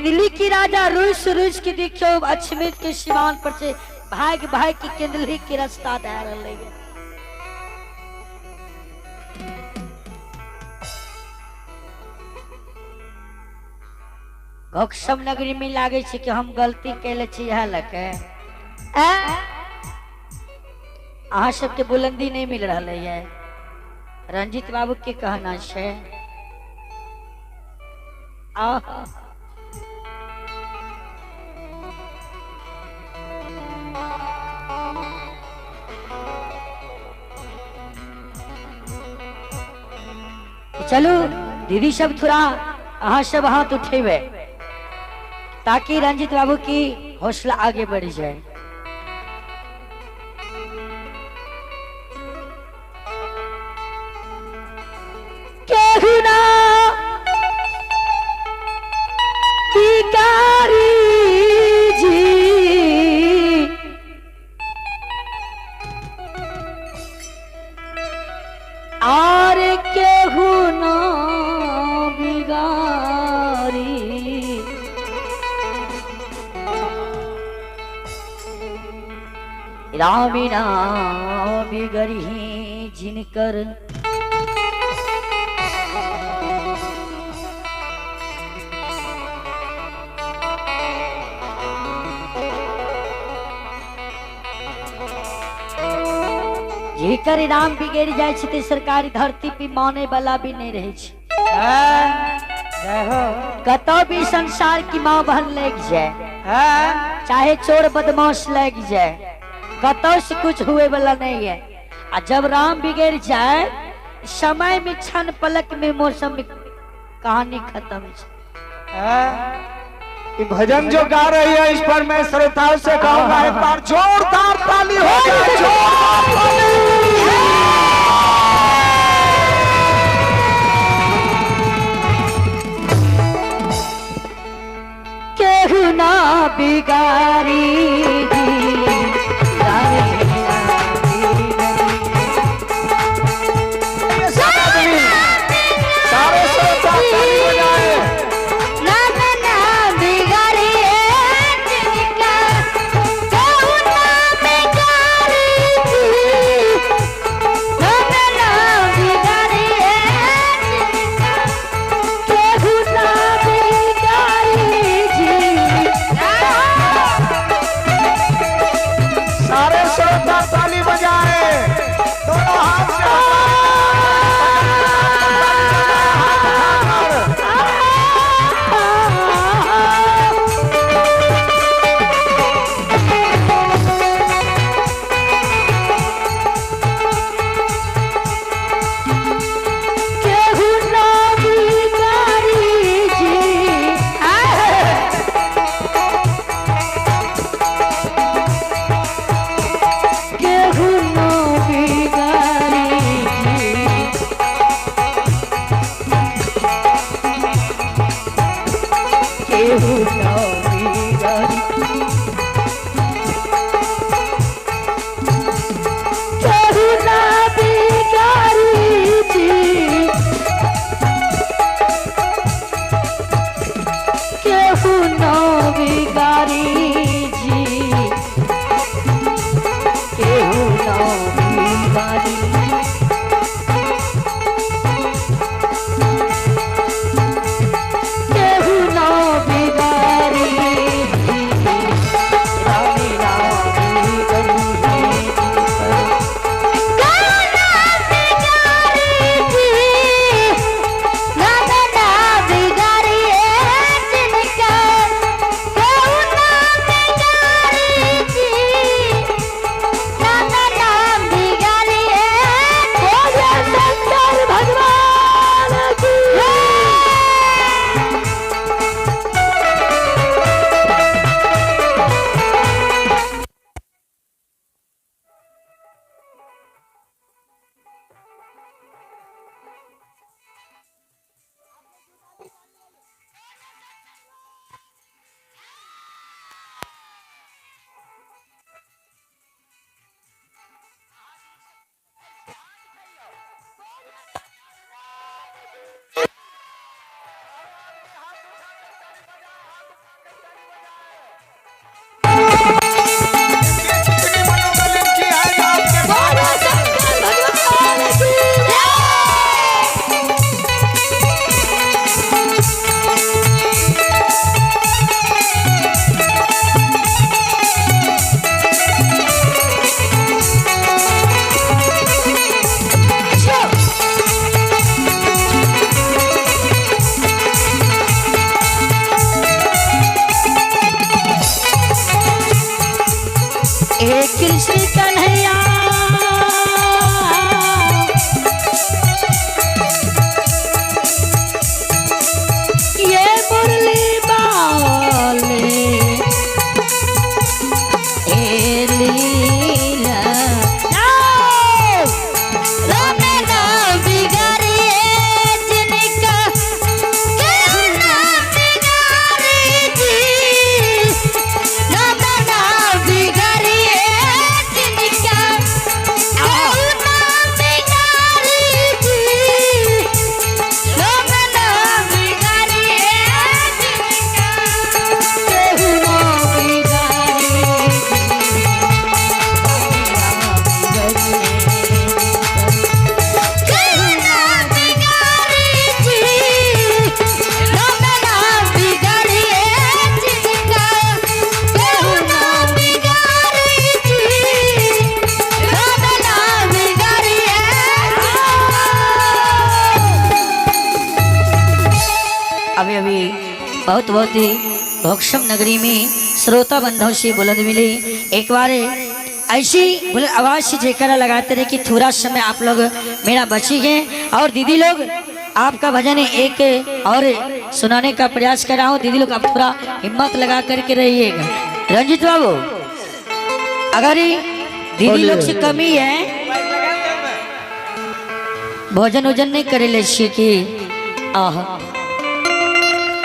किंदली की राजा रुस रुस के देखियो अछमित के सिवान पर से भाग भाग के किंदली के रास्ता दे रहले है। घोकसम नगरी में लागे छे कि हम गलती कैले छी यह लके अहाँ सबके बुलंदी नहीं मिल रहा है। रंजीत बाबू के कहना छे चलो दीदी सब थोड़ा अहाँ सब हाथ उठेबे ताकि रंजीत बाबू की हौसला आगे बढ़ जाए। रामी नाम बिगड़ी जिनकर जेकर नाम बिगड़ जाए छे सरकारी धरती पे माने वाला भी नहीं रहे छे। कतो भी संसार की माँ बहन लग जाए चाहे चोर बदमाश लग जाए कतो से कुछ हुए वाला नहीं है। और जब राम बिगड़ जाए समय में क्षण पलक में मौसम में कहानी खत्म है। भजन जो गा रही है इस पर मैं श्रोताओं से कहूंगा एक बार जोरदार ताली हो जाए। केहू ना बिगारी ए कृष्ण कन्हैया ये मुरली बाले ए लीला अभी अभी बहुत बहुत ही भोक्षम नगरी में श्रोता बंधुओं से बुलंद मिली। एक बार ऐसी बुलंद आवाज से जयकारा लगाते रहे कि थोड़ा समय आप लोग मेरा बची गए। और दीदी लोग आपका भजन एक और सुनाने का प्रयास कर रहा हूँ। दीदी लोग आप थोड़ा हिम्मत लगा करके रहिएगा। रंजित बाबू अगर दीदी लोग से कमी है भोजन वोजन नहीं करे ले कि आह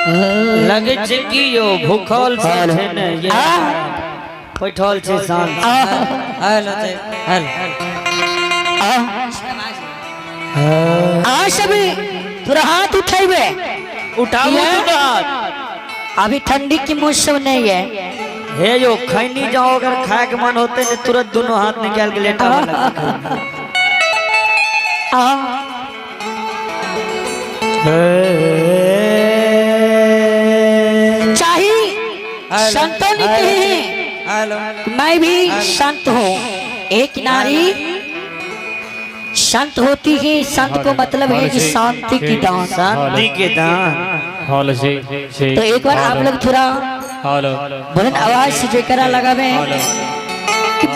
लगे छे कि यो भूखल छे ने ये बैठल छे शांत हेलो आ सब थोड़ा हाथ उठाइबे उठाओ हाथ। अभी ठंडी की मौसम नहीं है। हे यो खैनी जाओ अगर खाए के मन होते ने तुरंत दोनों हाथ निकाल के लेटा संतों ने कहे मैं भी संत हूँ। एक नारी संत होती है। संत को मतलब है कि शांति की दान। शांति के दान। तो एक बार आप लोग थोड़ा बुलंद आवाज से जयकारा लगावे कि